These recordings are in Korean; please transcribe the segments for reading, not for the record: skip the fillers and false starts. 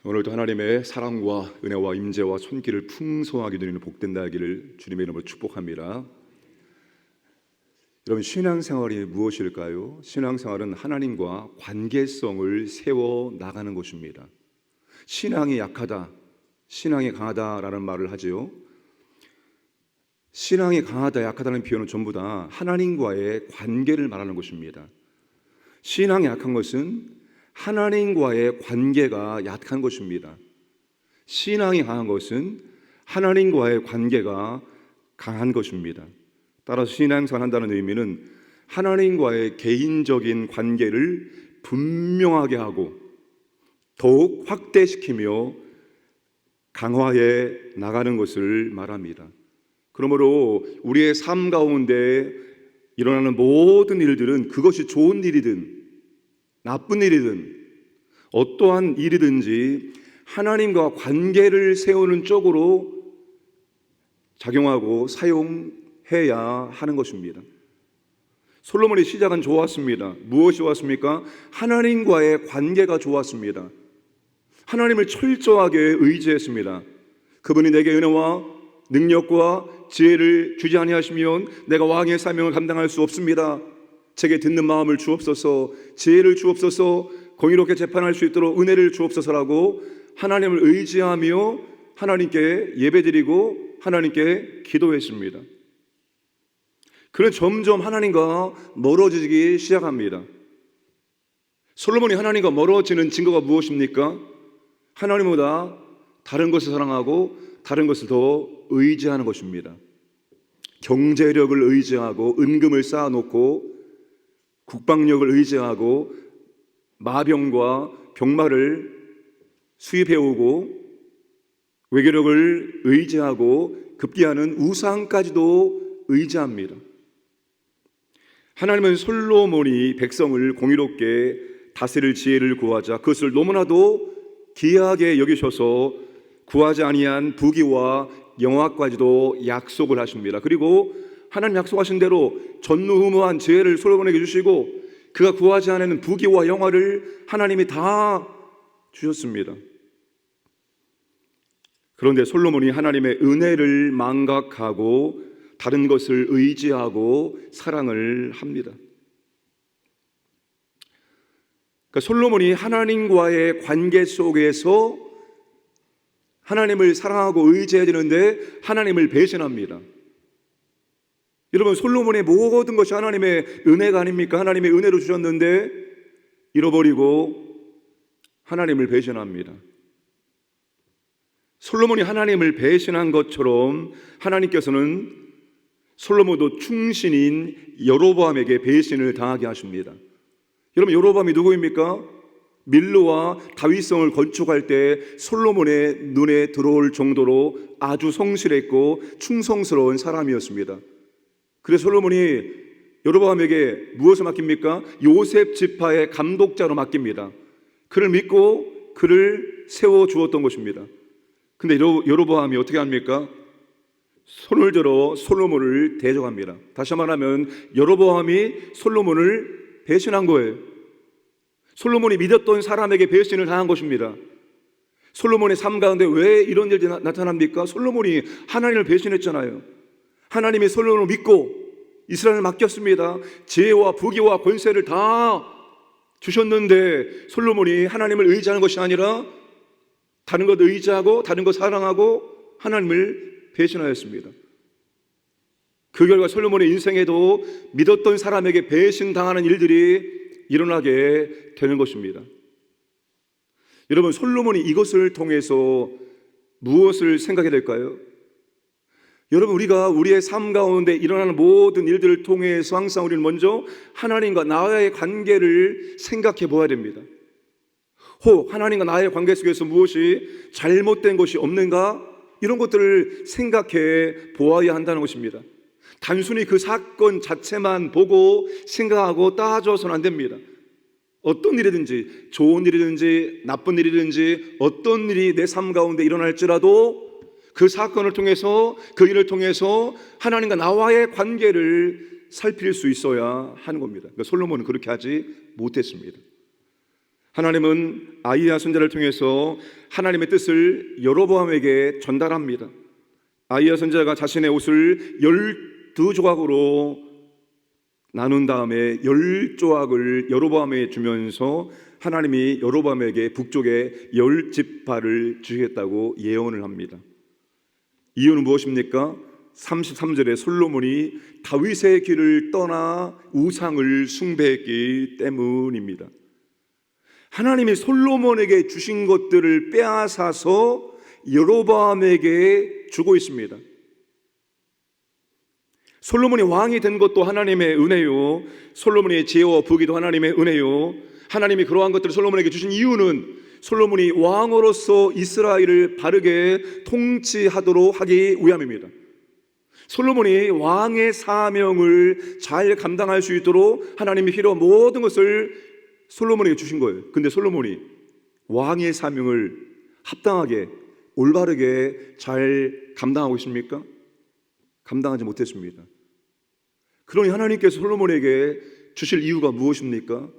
오늘도 하나님의 사랑과 은혜와 임재와 손길을 풍성하게 누리는 복된 날기를 주님의 이름으로 축복합니다. 여러분, 신앙생활이 무엇일까요? 신앙생활은 하나님과 관계성을 세워 나가는 것입니다. 신앙이 약하다, 신앙이 강하다라는 말을 하지요. 신앙이 강하다, 약하다는 표현은 전부 다 하나님과의 관계를 말하는 것입니다. 신앙이 약한 것은 하나님과의 관계가 약한 것입니다. 신앙이 강한 것은 하나님과의 관계가 강한 것입니다. 따라서 신앙생활 한다는 의미는 하나님과의 개인적인 관계를 분명하게 하고 더욱 확대시키며 강화해 나가는 것을 말합니다. 그러므로 우리의 삶 가운데 일어나는 모든 일들은, 그것이 좋은 일이든 나쁜 일이든 어떠한 일이든지 하나님과 관계를 세우는 쪽으로 작용하고 사용해야 하는 것입니다. 솔로몬의 시작은 좋았습니다. 무엇이 좋았습니까? 하나님과의 관계가 좋았습니다. 하나님을 철저하게 의지했습니다. 그분이 내게 은혜와 능력과 지혜를 주지 아니하시면 내가 왕의 사명을 감당할 수 없습니다. 제게 듣는 마음을 주옵소서, 지혜를 주옵소서, 공의롭게 재판할 수 있도록 은혜를 주옵소서라고 하나님을 의지하며 하나님께 예배드리고 하나님께 기도했습니다. 그는 점점 하나님과 멀어지기 시작합니다. 솔로몬이 하나님과 멀어지는 증거가 무엇입니까? 하나님보다 다른 것을 사랑하고 다른 것을 더 의지하는 것입니다. 경제력을 의지하고 은금을 쌓아놓고 국방력을 의지하고 마병과 병마를 수입해오고 외교력을 의지하고 급기야는 우상까지도 의지합니다. 하나님은 솔로몬이 백성을 공의롭게 다스릴 지혜를 구하자 그것을 너무나도 귀하게 여기셔서 구하지 아니한 부귀와 영화까지도 약속을 하십니다. 그리고 하나님 약속하신 대로 전무후무한 지혜를 솔로몬에게 주시고 그가 구하지 않은 부귀와 영화를 하나님이 다 주셨습니다. 그런데 솔로몬이 하나님의 은혜를 망각하고 다른 것을 의지하고 사랑을 합니다. 그러니까 솔로몬이 하나님과의 관계 속에서 하나님을 사랑하고 의지해야 되는데 하나님을 배신합니다. 여러분, 솔로몬의 모든 것이 하나님의 은혜가 아닙니까? 하나님의 은혜로 주셨는데 잃어버리고 하나님을 배신합니다. 솔로몬이 하나님을 배신한 것처럼 하나님께서는 솔로몬도 충신인 여로보암에게 배신을 당하게 하십니다. 여러분, 여로보암이 누구입니까? 밀로와 다윗성을 건축할 때 솔로몬의 눈에 들어올 정도로 아주 성실했고 충성스러운 사람이었습니다. 그래서 솔로몬이 여로보암에게 무엇을 맡깁니까? 요셉 지파의 감독자로 맡깁니다. 그를 믿고 그를 세워주었던 것입니다. 근데 여로보암이 어떻게 합니까? 손을 들어 솔로몬을 대적합니다. 다시 말하면 여로보암이 솔로몬을 배신한 거예요. 솔로몬이 믿었던 사람에게 배신을 당한 것입니다. 솔로몬의 삶 가운데 왜 이런 일이 나타납니까? 솔로몬이 하나님을 배신했잖아요. 하나님이 솔로몬을 믿고 이스라엘을 맡겼습니다. 지혜와 부귀와 권세를 다 주셨는데 솔로몬이 하나님을 의지하는 것이 아니라 다른 것 의지하고 다른 것 사랑하고 하나님을 배신하였습니다. 그 결과 솔로몬의 인생에도 믿었던 사람에게 배신당하는 일들이 일어나게 되는 것입니다. 여러분, 솔로몬이 이것을 통해서 무엇을 생각해야 될까요? 여러분, 우리가 우리의 삶 가운데 일어나는 모든 일들을 통해서 항상 우리는 먼저 하나님과 나와의 관계를 생각해 보아야 됩니다. 혹 하나님과 나의 관계 속에서 무엇이 잘못된 것이 없는가? 이런 것들을 생각해 보아야 한다는 것입니다. 단순히 그 사건 자체만 보고 생각하고 따져서는 안 됩니다. 어떤 일이든지, 좋은 일이든지 나쁜 일이든지 어떤 일이 내 삶 가운데 일어날지라도 그 사건을 통해서, 그 일을 통해서 하나님과 나와의 관계를 살필 수 있어야 하는 겁니다. 그러니까 솔로몬은 그렇게 하지 못했습니다. 하나님은 아히야 선지자를 통해서 하나님의 뜻을 여로보암에게 전달합니다. 아히야 선지자가 자신의 옷을 12조각으로 나눈 다음에 10조각을 여로보암에게 주면서 하나님이 여로보암에게 북쪽에 10지파를 주시겠다고 예언을 합니다. 이유는 무엇입니까? 33절에 솔로몬이 다윗의 길을 떠나 우상을 숭배했기 때문입니다. 하나님이 솔로몬에게 주신 것들을 빼앗아서 여로보암에게 주고 있습니다. 솔로몬이 왕이 된 것도 하나님의 은혜요, 솔로몬의 지혜와 부귀도 하나님의 은혜요, 하나님이 그러한 것들을 솔로몬에게 주신 이유는 솔로몬이 왕으로서 이스라엘을 바르게 통치하도록 하기 위함입니다. 솔로몬이 왕의 사명을 잘 감당할 수 있도록 하나님이 필요한 모든 것을 솔로몬에게 주신 거예요. 근데 솔로몬이 왕의 사명을 합당하게 올바르게 잘 감당하고 있습니까? 감당하지 못했습니다. 그러니 하나님께서 솔로몬에게 주실 이유가 무엇입니까?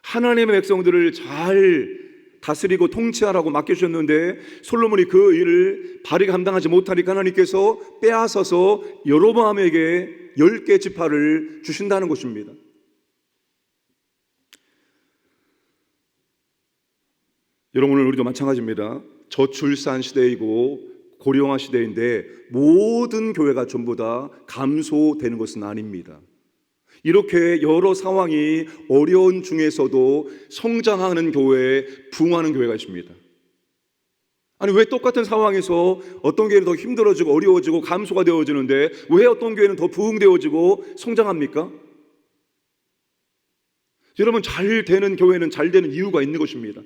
하나님의 백성들을 잘 다스리고 통치하라고 맡겨주셨는데 솔로몬이 그 일을 바르게 감당하지 못하니까 하나님께서 빼앗아서 여로보암에게 10개 지파를 주신다는 것입니다. 여러분, 오늘 우리도 마찬가지입니다. 저출산 시대이고 고령화 시대인데 모든 교회가 전부 다 감소되는 것은 아닙니다. 이렇게 여러 상황이 어려운 중에서도 성장하는 교회, 부흥하는 교회가 있습니다. 아니, 왜 똑같은 상황에서 어떤 교회는 더 힘들어지고 어려워지고 감소가 되어지는데 왜 어떤 교회는 더 부흥되어지고 성장합니까? 여러분, 잘 되는 교회는 잘 되는 이유가 있는 것입니다.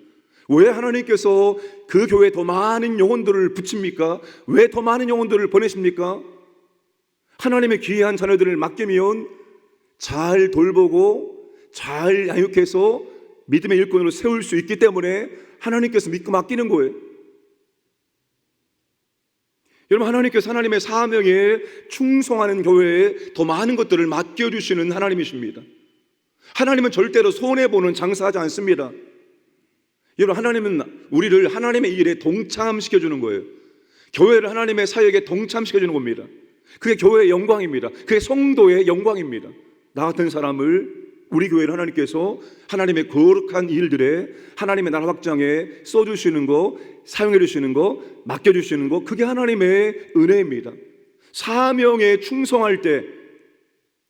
왜 하나님께서 그 교회에 더 많은 영혼들을 붙입니까? 왜 더 많은 영혼들을 보내십니까? 하나님의 귀한 자녀들을 맡기면 잘 돌보고 잘 양육해서 믿음의 일꾼으로 세울 수 있기 때문에 하나님께서 믿고 맡기는 거예요. 여러분, 하나님께서 하나님의 사명에 충성하는 교회에 더 많은 것들을 맡겨주시는 하나님이십니다. 하나님은 절대로 손해보는 장사하지 않습니다. 여러분, 하나님은 우리를 하나님의 일에 동참시켜주는 거예요. 교회를 하나님의 사역에 동참시켜주는 겁니다. 그게 교회의 영광입니다. 그게 성도의 영광입니다. 나 같은 사람을 우리 교회를 하나님께서 하나님의 거룩한 일들에 하나님의 나라 확장에 써주시는 거, 사용해 주시는 거, 맡겨주시는 거, 그게 하나님의 은혜입니다. 사명에 충성할 때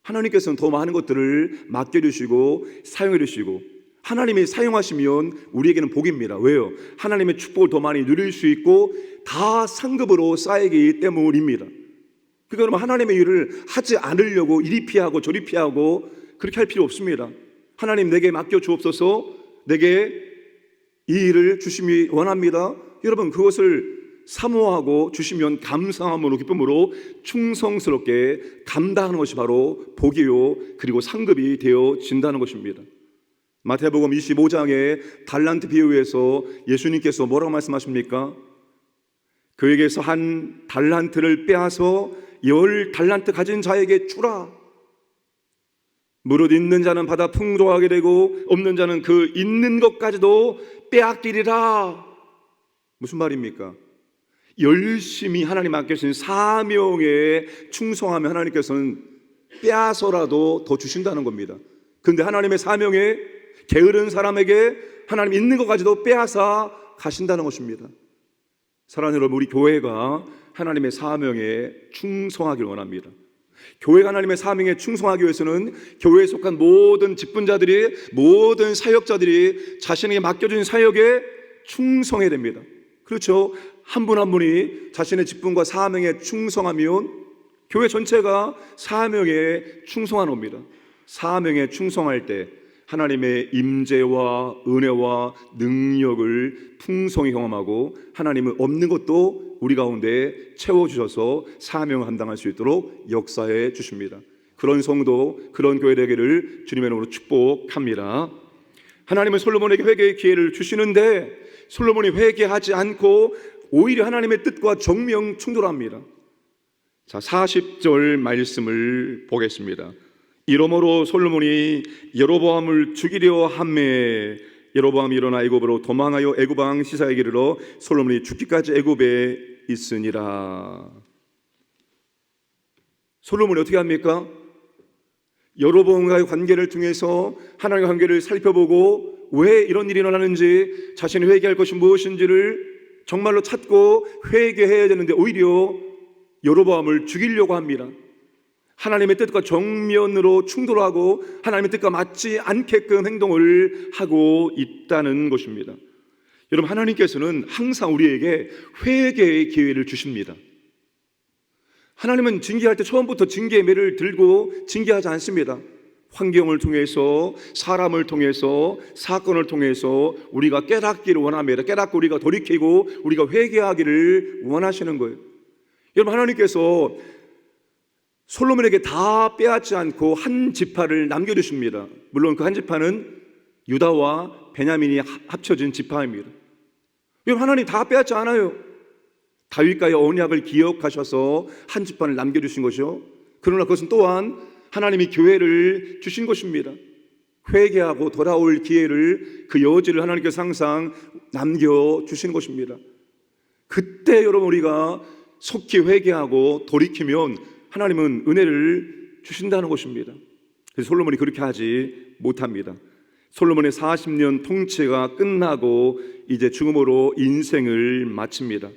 하나님께서는 더 많은 것들을 맡겨주시고 사용해 주시고, 하나님이 사용하시면 우리에게는 복입니다. 왜요? 하나님의 축복을 더 많이 누릴 수 있고 다 상급으로 쌓이기 때문입니다. 그러니까 하나님의 일을 하지 않으려고 이리 피하고 저리 피하고 그렇게 할 필요 없습니다. 하나님, 내게 맡겨 주옵소서, 내게 이 일을 주심이 원합니다. 여러분, 그것을 사모하고 주시면 감사함으로 기쁨으로 충성스럽게 감당하는 것이 바로 복이요, 그리고 상급이 되어진다는 것입니다. 마태복음 25장의 달란트 비유에서 예수님께서 뭐라고 말씀하십니까? 그에게서 한 달란트를 빼앗아 10달란트 가진 자에게 주라. 무릇 있는 자는 받아 풍족하게 되고 없는 자는 그 있는 것까지도 빼앗기리라. 무슨 말입니까? 열심히 하나님 맡겨주신 사명에 충성하면 하나님께서는 빼앗아라도 더 주신다는 겁니다. 그런데 하나님의 사명에 게으른 사람에게 하나님 있는 것까지도 빼앗아 가신다는 것입니다. 사랑하는 여러분, 우리 교회가 하나님의 사명에 충성하길 원합니다. 교회가 하나님의 사명에 충성하기 위해서는 교회에 속한 모든 직분자들이, 모든 사역자들이 자신에게 맡겨진 사역에 충성해야 됩니다. 그렇죠? 한 분 한 분이 자신의 직분과 사명에 충성하면 교회 전체가 사명에 충성하는 겁니다. 사명에 충성할 때 하나님의 임재와 은혜와 능력을 풍성히 경험하고 하나님은 없는 것도 우리 가운데 채워주셔서 사명을 감당할 수 있도록 역사해 주십니다. 그런 성도, 그런 교회 되기를 주님의 이름으로 축복합니다. 하나님은 솔로몬에게 회개의 기회를 주시는데 솔로몬이 회개하지 않고 오히려 하나님의 뜻과 정명 충돌합니다. 자, 40절 말씀을 보겠습니다. 이러므로 솔로몬이 여로보암을 죽이려 하매 여로보암이 일어나 애굽으로 도망하여 애굽 왕 시사에게 이르러 솔로몬이 죽기까지 애굽에 있으니라. 솔로몬이 어떻게 합니까? 여로보암과의 관계를 통해서 하나님과 관계를 살펴보고 왜 이런 일이 일어나는지, 자신이 회개할 것이 무엇인지를 정말로 찾고 회개해야 되는데 오히려 여로보암을 죽이려고 합니다. 하나님의 뜻과 정면으로 충돌하고 하나님의 뜻과 맞지 않게끔 행동을 하고 있다는 것입니다. 여러분, 하나님께서는 항상 우리에게 회개의 기회를 주십니다. 하나님은 징계할 때 처음부터 징계의 매를 들고 징계하지 않습니다. 환경을 통해서, 사람을 통해서, 사건을 통해서 우리가 깨닫기를 원합니다. 깨닫고 우리가 돌이키고 우리가 회개하기를 원하시는 거예요. 여러분, 하나님께서 솔로몬에게 다 빼앗지 않고 한 지파를 남겨두십니다. 물론 그 한 지파는 유다와 베냐민이 합쳐진 지파입니다. 여러분, 하나님 다 빼앗지 않아요. 다윗과의 언약을 기억하셔서 한 지파를 남겨주신 것이요, 그러나 그것은 또한 하나님이 교회를 주신 것입니다. 회개하고 돌아올 기회를, 그 여지를 하나님께서 항상 남겨주시는 것입니다. 그때 여러분, 우리가 속히 회개하고 돌이키면 하나님은 은혜를 주신다는 것입니다. 그래서 솔로몬이 그렇게 하지 못합니다. 솔로몬의 40년 통치가 끝나고 이제 죽음으로 인생을 마칩니다.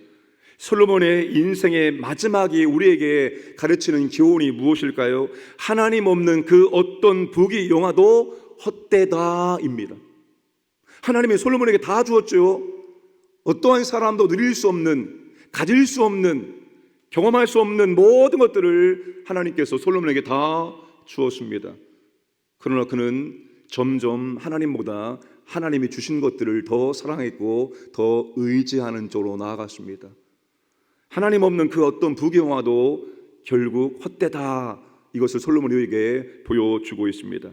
솔로몬의 인생의 마지막이 우리에게 가르치는 교훈이 무엇일까요? 하나님 없는 그 어떤 부귀영화도 헛되다입니다. 하나님이 솔로몬에게 다 주었죠. 어떠한 사람도 누릴 수 없는, 가질 수 없는, 경험할 수 없는 모든 것들을 하나님께서 솔로몬에게 다 주었습니다. 그러나 그는 점점 하나님보다 하나님이 주신 것들을 더 사랑했고 더 의지하는 쪽으로 나아갔습니다. 하나님 없는 그 어떤 부귀영화도 결국 헛되다, 이것을 솔로몬에게 보여주고 있습니다.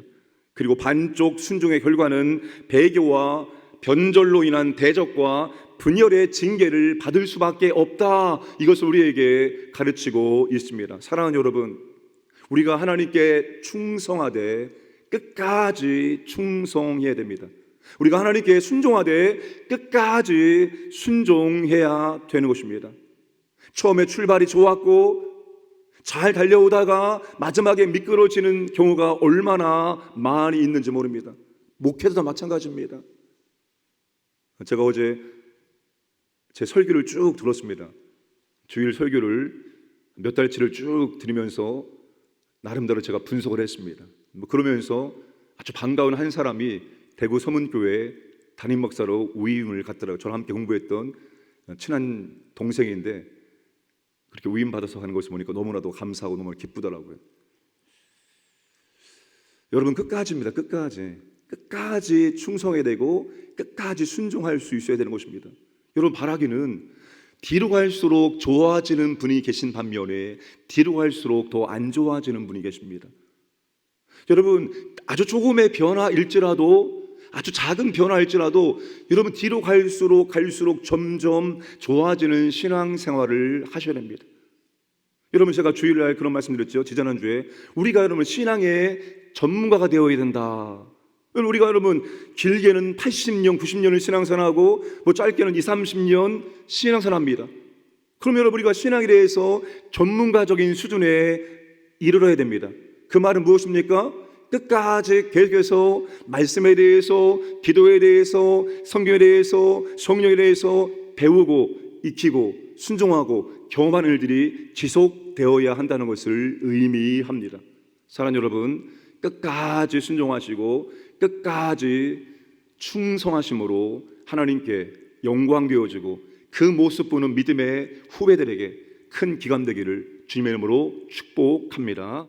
그리고 반쪽 순종의 결과는 배교와 변절로 인한 대적과 분열의 징계를 받을 수밖에 없다, 이것을 우리에게 가르치고 있습니다. 사랑하는 여러분, 우리가 하나님께 충성하되 끝까지 충성해야 됩니다. 우리가 하나님께 순종하되 끝까지 순종해야 되는 것입니다. 처음에 출발이 좋았고 잘 달려오다가 마지막에 미끄러지는 경우가 얼마나 많이 있는지 모릅니다. 목회도 마찬가지입니다. 제가 어제 제 설교를 쭉 들었습니다. 주일 설교를 몇 달치를 쭉 들으면서 나름대로 제가 분석을 했습니다. 그러면서 아주 반가운 한 사람이 대구 서문교회 담임 목사로 위임을 갔더라고요. 저랑 함께 공부했던 친한 동생인데 그렇게 위임 받아서 하는 것을 보니까 너무나도 감사하고 너무 기쁘더라고요. 여러분, 끝까지입니다. 끝까지 충성해야 되고 끝까지 순종할 수 있어야 되는 것입니다. 여러분, 바라기는 뒤로 갈수록 좋아지는 분이 계신 반면에 뒤로 갈수록 더 안 좋아지는 분이 계십니다. 여러분, 아주 조금의 변화일지라도, 아주 작은 변화일지라도 여러분, 뒤로 갈수록 점점 좋아지는 신앙생활을 하셔야 됩니다. 여러분, 제가 주일날 그런 말씀드렸죠. 지지난주에 우리가 여러분 신앙의 전문가가 되어야 된다. 우리가 여러분 길게는 80년, 90년을 신앙생활하고 짧게는 20, 30년 신앙생활합니다. 그럼 여러분, 우리가 신앙에 대해서 전문가적인 수준에 이르러야 됩니다. 그 말은 무엇입니까? 끝까지 계속해서 말씀에 대해서, 기도에 대해서, 성경에 대해서, 성령에 대해서 배우고 익히고 순종하고 경험하는 일들이 지속되어야 한다는 것을 의미합니다. 사랑하는 여러분, 끝까지 순종하시고 끝까지 충성하심으로 하나님께 영광 되어지고 그 모습 보는 믿음의 후배들에게 큰 기감 되기를 주님의 이름으로 축복합니다.